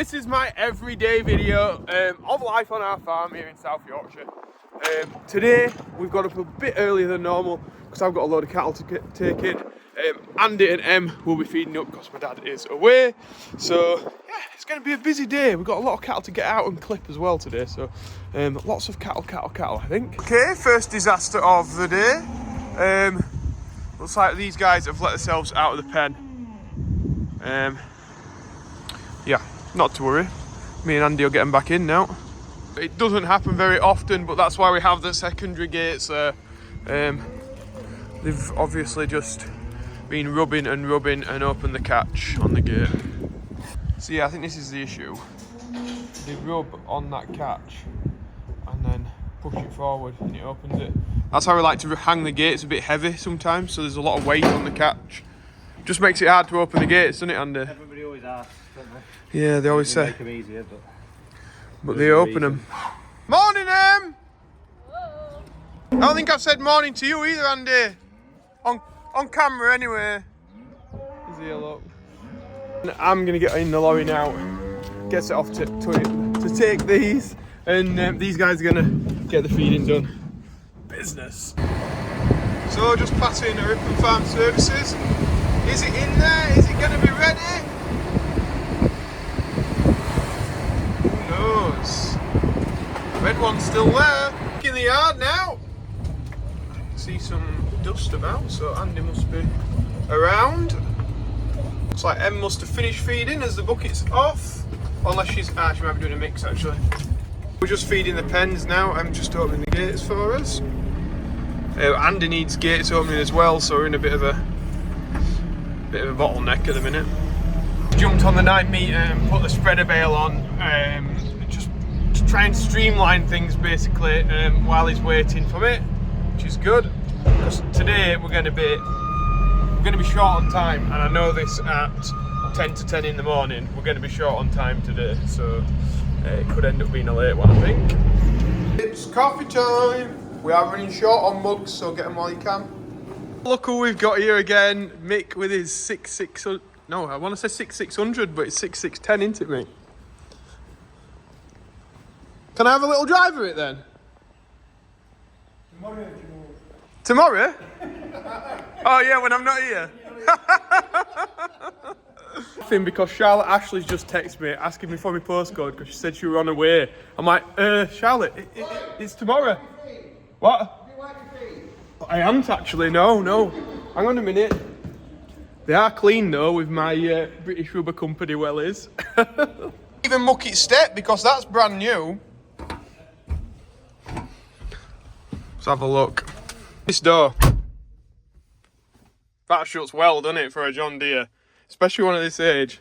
this is my everyday video of life on our farm here in South Yorkshire. Today we've got up a bit earlier than normal because I've got a load of cattle to take in. Andy and Em will be feeding up because my dad is away. So yeah, it's going to be a busy day. We've got a lot of cattle to get out and clip as well today. So lots of cattle I think. Okay, first disaster of the day. Looks like these guys have let themselves out of the pen. Yeah, not to worry. Me and Andy will get them back in now. It doesn't happen very often, but that's why we have the secondary gates there. They've obviously just been rubbing and opened the catch on the gate. So yeah, I think this is the issue. They rub on that catch and then push it forward and it opens it. That's how we like to hang the gate. It's a bit heavy sometimes, so there's a lot of weight on the catch. Just makes it hard to open the gates, doesn't it, Andy? Everybody always asks, don't they? Yeah, they always say. Make them easier, but they open them. Morning, Em! Hello. I don't think I've said morning to you either, Andy. On camera, anyway. Is he a look? I'm gonna get in the lorry now. Get set off to take these, and these guys are gonna get the feeding done. Business. So just passing Ripon Farm Services. Is it in there? Is it gonna be ready? Who knows? Red one's still there. In the yard now. I can see some dust about, so Andy must be around. Looks like Em must have finished feeding as the bucket's off. Unless she might be doing a mix actually. We're just feeding the pens now. I'm just opening the gates for us. Andy needs gates opening as well, so we're in a bit of a bottleneck at the minute. Jumped on the 9 metre and put the spreader bale on, just to try and streamline things basically while he's waiting for me, which is good. Because today we're going to be short on time, and I know this at 10 to 10 in the morning. We're going to be short on time today, so it could end up being a late one, I think. It's coffee time. We are running short on mugs, so get them while you can. Look who we've got here again. Mick with his 6600. No, I want to say 6600, but it's 6610, isn't it, mate? Can I have a little drive of it then? Tomorrow? Oh yeah, when I'm not here. Because Charlotte Ashley's just texted me asking me for my postcode because she said she was on her way. I'm like, Charlotte, it's tomorrow. What? I am actually, no. Hang on a minute. They are clean though with my British Rubber Company wellies. Even Mucket Step because that's brand new. Let's have a look. This door. That shuts well, doesn't it, for a John Deere? Especially one of this age.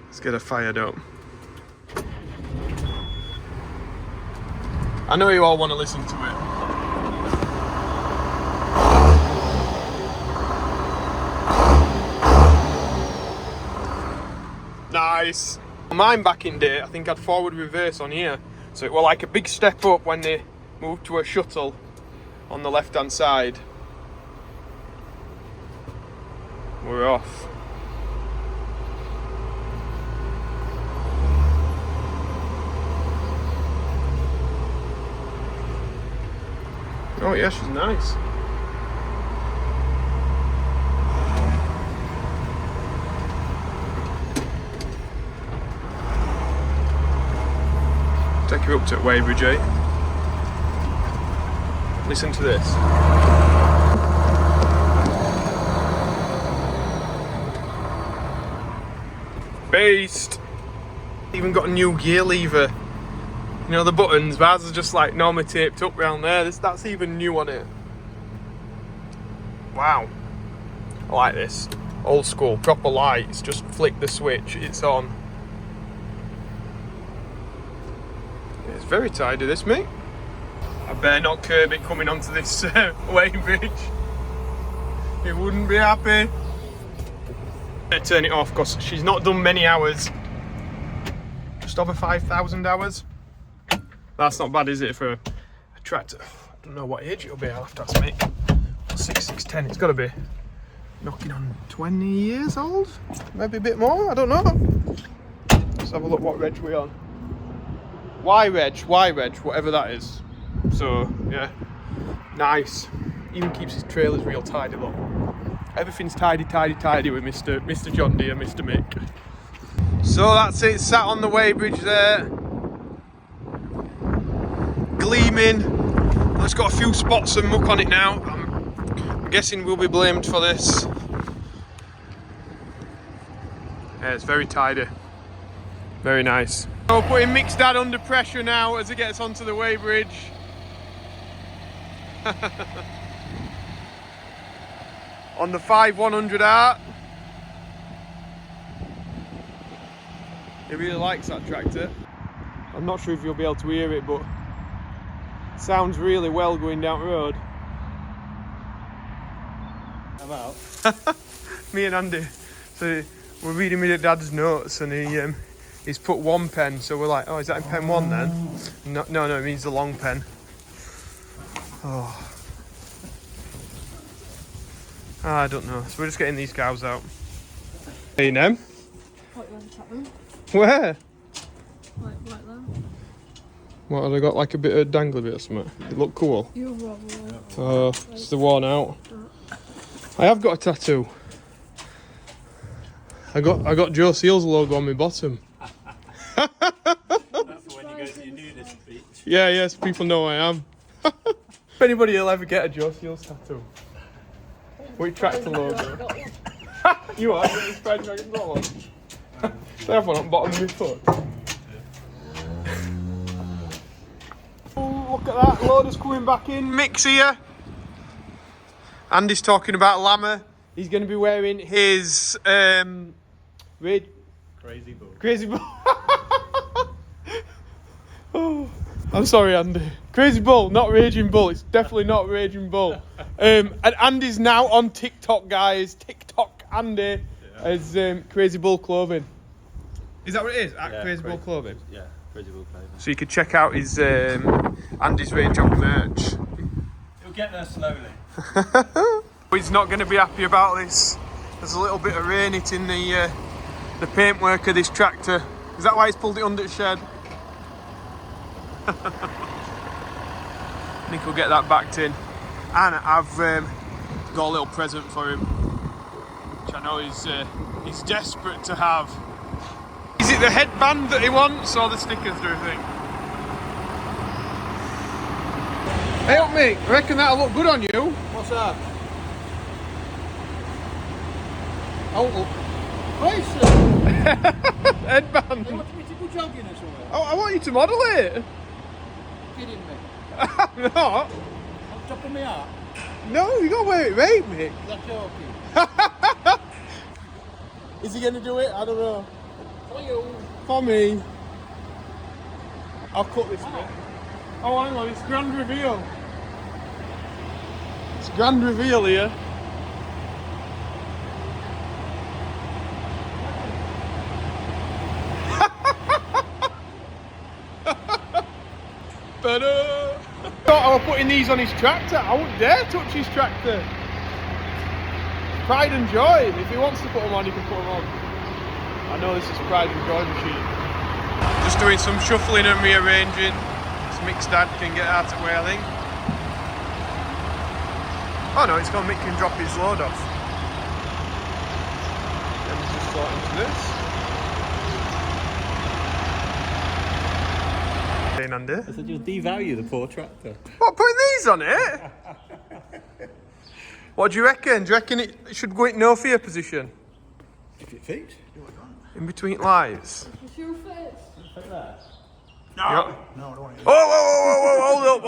Let's get her fired up. I know you all want to listen to it. Nice. Mine back in day, I think I'd forward reverse on here. So it was like a big step up when they moved to a shuttle on the left hand side. We're off. Oh yeah, she's nice. Take you up to Weybridge, eh? Listen to this. Based. Even got a new gear lever. You know the buttons, ours are just like normally taped up round there. That's even new on it. Wow. I like this. Old school, proper lights. Just flick the switch, it's on. It's very tidy this, mate. I better not curb it coming onto this weighbridge. It wouldn't be happy. Better turn it off because she's not done many hours. Just over 5,000 hours. That's not bad, is it, for a tractor? I don't know what age it'll be, I'll have to ask Mick. 6610, it's got to be knocking on 20 years old, maybe a bit more, I don't know. Let's have a look what reg we're on. Y reg, whatever that is. So, yeah, nice. Even keeps his trailers real tidy, look. Everything's tidy with Mr. John Deere, Mr. Mick. So that's it, sat on the weighbridge there. Gleaming. It's got a few spots and muck on it now. I'm guessing we'll be blamed for this. Yeah, it's very tidy. Very nice. So putting Mick's dad under pressure now as he gets onto the weighbridge. On the 5100R. He really likes that tractor. I'm not sure if you'll be able to hear it, but it sounds really well going down the road. I'm out. Me and Andy, so we're reading my dad's notes, and he's put one pen, so we're like, oh, is that in pen one then? No, it means the long pen. Oh. I don't know. So we're just getting these cows out. Hey, Nem. What, you want to tap them? Where? Like there. What, have I got like a bit of dangly bit or something? It look cool. You're wrong. Oh, it's the worn out. I have got a tattoo. I got Joe Seal's logo on my bottom. That's when you go to your nudist beach. Yeah, so people know I am. If anybody will ever get a Joe Seal's tattoo. Which tractor logo? You are? You Sprite Dragon got one? They have one on the bottom of my foot. Oh, look at that, loader's coming back in. Mick's here. Andy's talking about Llama. He's going to be wearing his Crazy bull. Crazy Bull. Oh, I'm sorry, Andy. Crazy Bull, not Raging Bull. It's definitely not Raging Bull. And Andy's now on TikTok, guys. TikTok Andy as Crazy Bull Clothing. Is that what it is? At Crazy Bull Clothing? Yeah, Crazy Bull Clothing. So you can check out his Andy's range of merch. You'll get there slowly. He's not going to be happy about this. There's a little bit of rain hitting the paintwork of this tractor. Is that why he's pulled it under the shed? Nick will get that backed in. And I've got a little present for him, which I know he's desperate to have. Is it the headband that he wants or the stickers, do you think? Hey up, mate. I reckon that'll look good on you. What's that? Oh, headband. You want me to go jogging or something? Oh, I want you to model it. Kidding me? I'm not. On top of my heart? No, you gotta wear it right, mate. Is that joking? Is he gonna do it? I don't know. For you. For me. I'll cut this bit. Oh, hang on, it's grand reveal. It's grand reveal here. Better. Thought I was putting these on his tractor. I wouldn't dare touch his tractor. Pride and joy. If he wants to put them on, he can put them on. I know this is a pride and joy machine. Just doing some shuffling and rearranging. So Mick's dad can get out of the way, I think. Oh no, it's gone. Mick can drop his load off. And he's just sorting to this. Andy. I said you'll devalue the poor tractor. What, putting these on it? What do you reckon? Do you reckon it should go in no fear position? If it fits. In between lights? It's your face. Like that. No. No, I don't want it. Oh, hold up.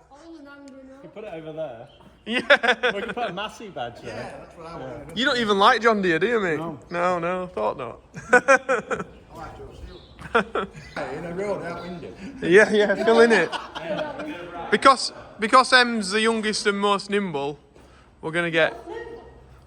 All in anger now. You put it over there. Yeah. Or you can put a Massey badge there. Yeah, that's what I want. You don't even like John Deere, do you, mate? No. Thought not. I like Joe Seal. Hey, in a road out window. Yeah, filling it. Because Em's the youngest and most nimble, we're gonna get.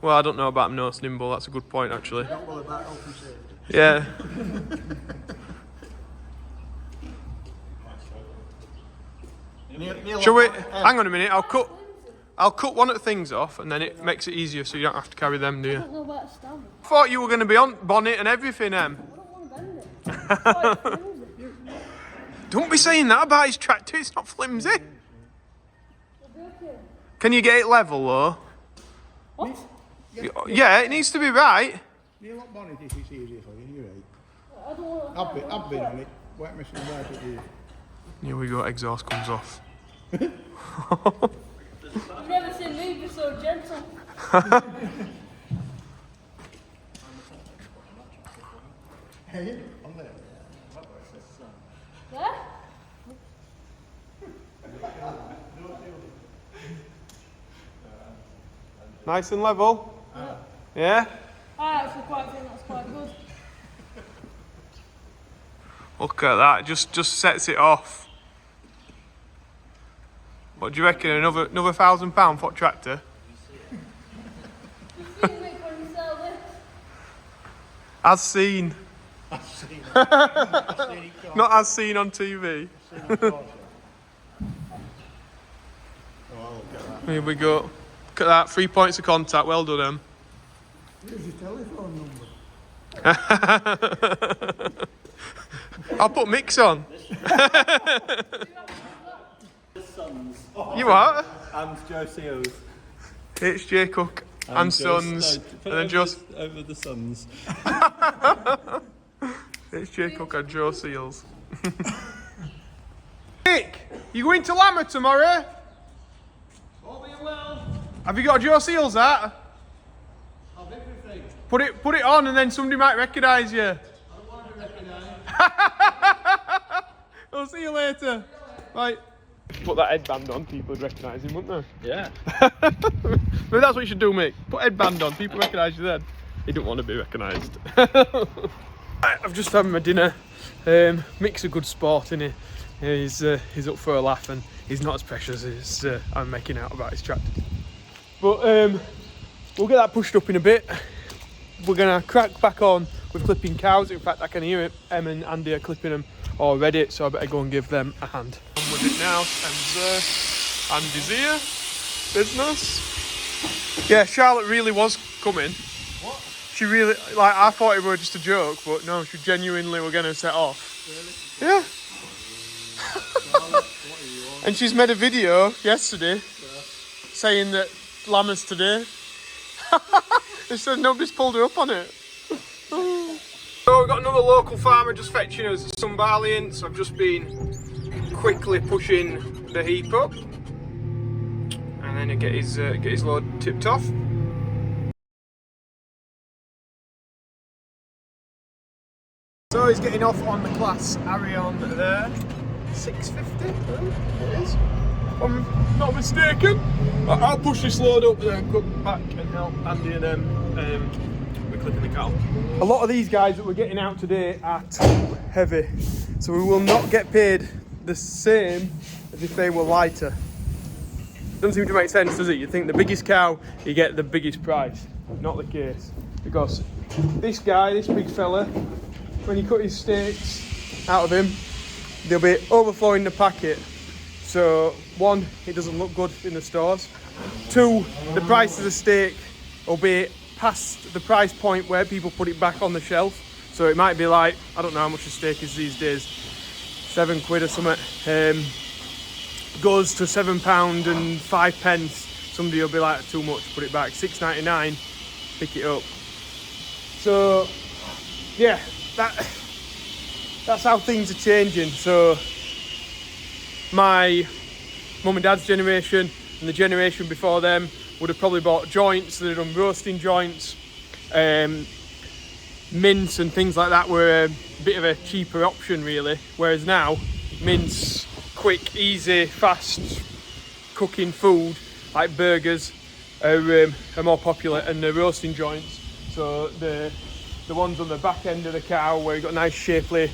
Well, I don't know about most nimble. That's a good point, actually. Not well about open safety. Yeah. Neil Shall we? like- Hang on a minute. I'll cut. I'll cut one of the things off, and then it makes it easier, so you don't have to carry them, do I you? don't know where to stand. I thought you were going to be on bonnet and everything, Em. I don't want to bend it. Quite flimsy. Don't be saying that about his tractor. It's not flimsy. It'll be okay. Can you get it level, though? What? Yeah, it needs to be right. You want bonnet if it's easier for you, you're right. I don't want to. I've been on it. Wet machine right at you. Here we go, exhaust comes off. You've never seen me be so gentle. Hey, on there. There? Nice and level. Yeah? I actually quite think that's quite good. Look at that, just sets it off. What do you reckon? Another £1,000 for a tractor? You see me when you sell this? As seen. I've seen it. Not as seen on TV. Oh, look at that. Here we go. Look at that, 3 points of contact. Well done, Em. Here's your telephone number. I'll put Mick's on. Sons. You what? And Joe Seals. It's Jay Cook and Sons. And then just over the Sons. it's Jay Cook and Joe Seals. Nick, you going to Lammer tomorrow? Have you got a Joe Seals hat? I've everything. Put it on, and then somebody might recognise you. I don't want to be recognised. I'll see you later. Right. Put that headband on, people would recognise him, wouldn't they? Yeah. Maybe that's what you should do, mate. Put headband on, people recognise you then. He don't want to be recognised. Right, I've just had my dinner. Mick's a good sport, isn't he? He's up for a laugh, and he's not as precious as I'm making out about his tractor. But we'll get that pushed up in a bit. We're going to crack back on with clipping cows. In fact, I can hear it. Em and Andy are clipping them already, so I better go and give them a hand. On with it now. Em's Andy's here. Business. Yeah, Charlotte really was coming. What? She really, like, I thought it were just a joke, but no, she genuinely were going to set off. Really? Yeah. What are you on? And she's made a video yesterday saying that Lammers today. They said nobody's pulled her up on it. So we've got another local farmer just fetching us some barley in, so I've just been quickly pushing the heap up and then he'll get his load tipped off. So he's getting off on the Claas Arion there. 650, it is. If I'm not mistaken. I'll push this load up and then come back and help Andy and them with clipping the cattle. A lot of these guys that we're getting out today are too heavy, so we will not get paid the same as if they were lighter. Doesn't seem to make sense, does it? You think the biggest cow, you get the biggest price. Not the case, because this guy, this big fella, when you cut his steaks out of him, they'll be overflowing the packet. So one, it doesn't look good in the stores. Two, the price of the steak will be past the price point where people put it back on the shelf. So it might be like, I don't know how much a steak is these days, £7 or something. Goes to £7 and 5 pence. Somebody will be like, too much, put it back. £6.99, pick it up. So yeah, that's how things are changing. So my mum and dad's generation and the generation before them would have probably bought joints. They'd done roasting joints, mince and things like that were a bit of a cheaper option really, whereas now mince, quick, easy, fast cooking food like burgers are more popular, and the roasting joints, so the ones on the back end of the cow where you've got a nice shapely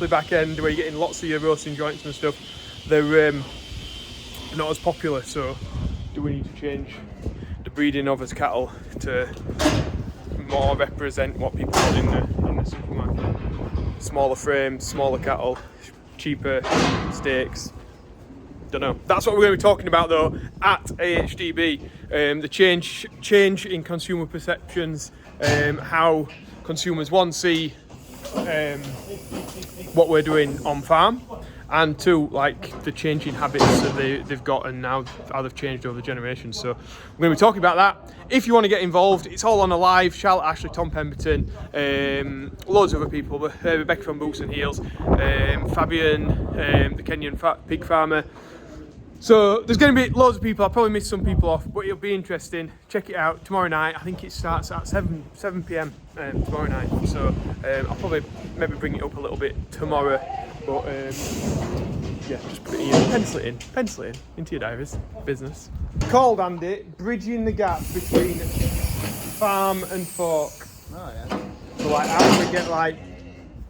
back end where you're getting lots of your roasting joints and stuff, they're not as popular. So do we need to change the breeding of his cattle to more represent what people want in the supermarket? Smaller frames, smaller cattle, cheaper steaks. Don't know. That's what we're going to be talking about though at AHDB. The change in consumer perceptions, how consumers one see what we're doing on farm, and two, like the changing habits that they've got and now how they've changed over the generations. So we're going to be talking about that. If you want to get involved, it's all on a live. Charlotte, Ashley, Tom Pemberton, loads of other people, Rebecca from Boots and Heels, Fabian, the Kenyan pig farmer. So there's going to be loads of people. I'll probably miss some people off, but it'll be interesting. Check it out tomorrow night. I think it starts at 7 p.m. Tomorrow night. So I'll probably maybe bring it up a little bit tomorrow. But yeah, just put it in, pencil it in into your diaries. Business. Called, Andy, bridging the gap between farm and fork. Oh yeah. So like, how do we get like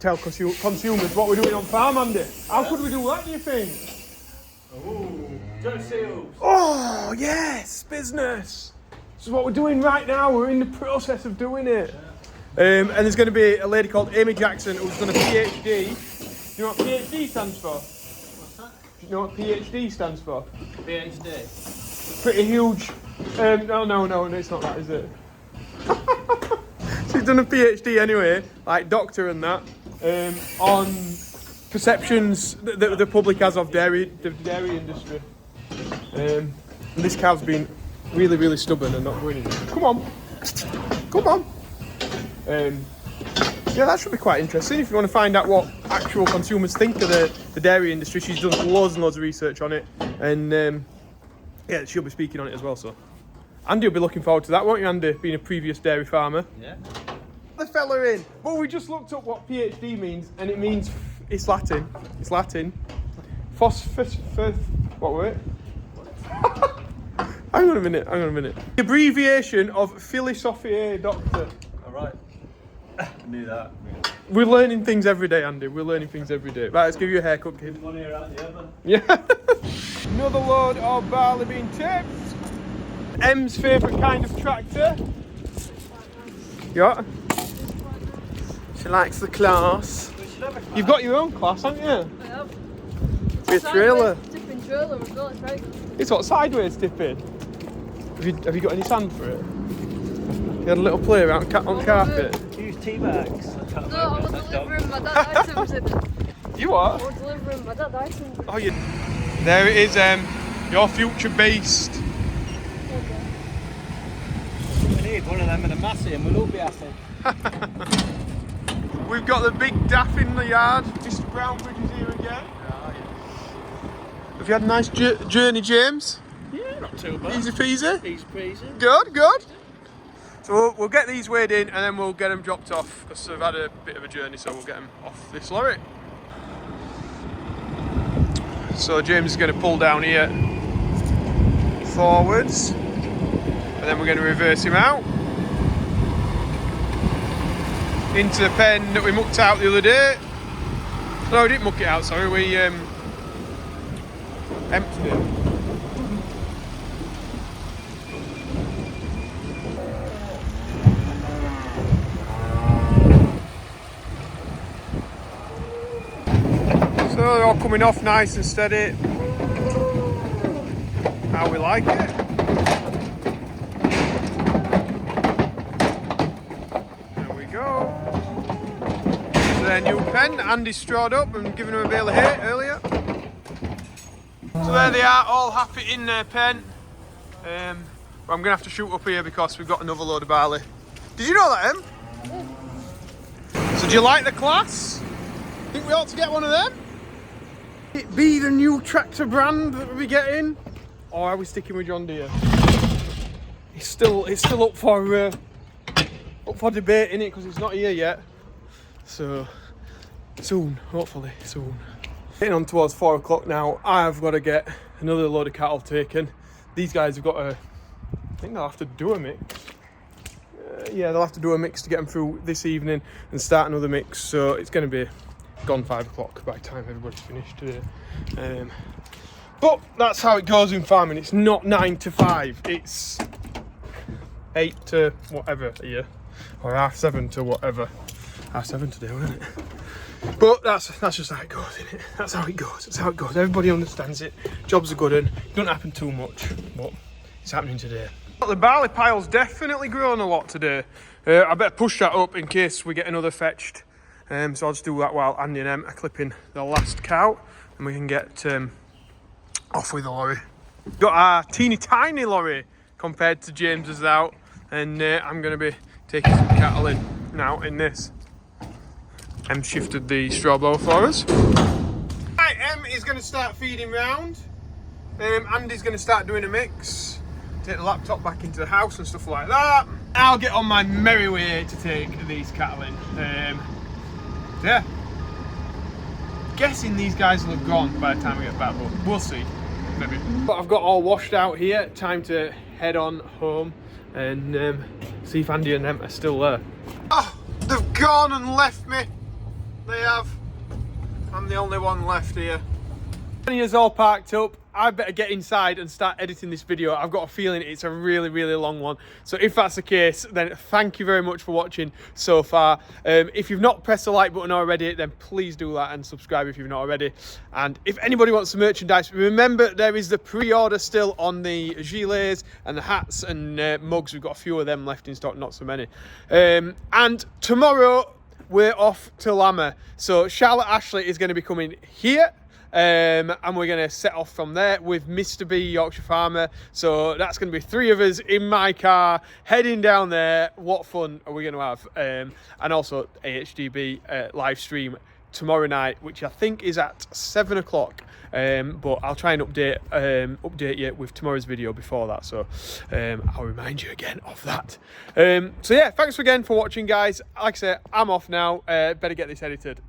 tell consumers what we're doing on farm, Andy? How could we do that? Do you think? Oh yes, business. This is what we're doing right now. We're in the process of doing it. And there's going to be a lady called Amy Jackson who's done a PhD. Do you know what PhD stands for? What's that? Do you know what PhD stands for? PhD. Pretty huge. No, it's not that, is it? She's done a PhD anyway, like doctor and that, on perceptions that the public has of the dairy industry. And this cow's been really, really stubborn and not going in. Come on. Yeah, that should be quite interesting if you want to find out what actual consumers think of the dairy industry. She's done loads and loads of research on it, and yeah, she'll be speaking on it as well. So Andy will be looking forward to that, won't you, Andy? Being a previous dairy farmer. Yeah. The fella in. Well, we just looked up what PhD means, and it means it's Latin. It's Latin. What were it? Hang on a minute. The abbreviation of Philosophiae Doctor. All right. I knew that. We're learning things every day, Andy. We're learning things every day. Right, let's give you a haircut, kid. One ear out the other. Yeah. Another load of barley being tipped. Em's favourite kind of tractor. Yeah. She likes the Claas. You've got your own Claas, haven't you? I have. Be a trailer. Tipping trailer as well, it's right. It's what, sideways tipping? Have you got any sand for it? You had a little play around on carpet. Use tea bags. No, I was delivering my dad items. You what? I was delivering my dad items. Oh, you. There it is, your future beast. We need one of them and a massey and we'll all be happy. We've got the big daff in the yard. Mr. Brownbridge is here again. Have you had a nice journey, James? Yeah, not too bad. Easy peasy? Easy peasy. Good. So we'll get these weighed in and then we'll get them dropped off because they've had a bit of a journey, so we'll get them off this lorry. So James is going to pull down here forwards and then we're going to reverse him out into the pen that we mucked out the other day. No, we didn't muck it out, sorry, we emptied it. So they're all coming off nice and steady. How we like it. There we go. So their new pen, Andy strawed up and giving them a bale of hay earlier. So there they are, all happy in their pen. But I'm going to have to shoot up here because we've got another load of barley. Did you know that, Em? So do you like the Claas? Think we ought to get one of them? It be the new tractor brand that we'll be getting, or are we sticking with John Deere? It's still up for debate, innit? Because it's not here yet. So soon, hopefully soon. Getting on towards 4 o'clock now. I've got to get another load of cattle taken. These guys have got to. I think they'll have to do a mix. Yeah, they'll have to do a mix to get them through this evening and start another mix. So it's going to be gone 5 o'clock by the time everybody's finished today. But that's how it goes in farming. It's not 9 to 5. It's 8 to whatever here, or 7:30 to whatever. 7:30 today, wasn't it? But that's just how it goes, isn't it? That's how it goes. That's how it goes. Everybody understands it. Jobs are good and it don't happen too much, but it's happening today. The barley pile's definitely grown a lot today. I better push that up in case we get another fetched. So I'll just do that while Andy and Em are clipping the last cow, and we can get off with the lorry. Got our teeny tiny lorry compared to James's out, and I'm going to be taking some cattle in now in this. Em shifted the straw blower for us. Right, Em is going to start feeding round. Andy's going to start doing a mix. Take the laptop back into the house and stuff like that. I'll get on my merry way to take these cattle in. Yeah. Guessing these guys will have gone by the time we get back, but we'll see. Maybe. But I've got all washed out here. Time to head on home and see if Andy and them are still there. Oh, they've gone and left me. They have. I'm the only one left here. Is all parked up. I better get inside and start editing this video. I've got a feeling it's a really, really long one. So if that's the case, then thank you very much for watching so far. If you've not pressed the like button already, then please do that and subscribe if you've not already. And if anybody wants some merchandise, remember there is the pre-order still on the gilets and the hats and mugs. We've got a few of them left in stock, not so many. And tomorrow we're off to Lama. So Charlotte Ashley is going to be coming here. And we're going to set off from there with Mr. B, Yorkshire Farmer. So that's going to be 3 of us in my car heading down there. What fun are we going to have? And also AHDB live stream tomorrow night, which I think is at 7 o'clock. But I'll try and update you with tomorrow's video before that. So I'll remind you again of that. So yeah, thanks again for watching, guys. Like I said, I'm off now. Better get this edited.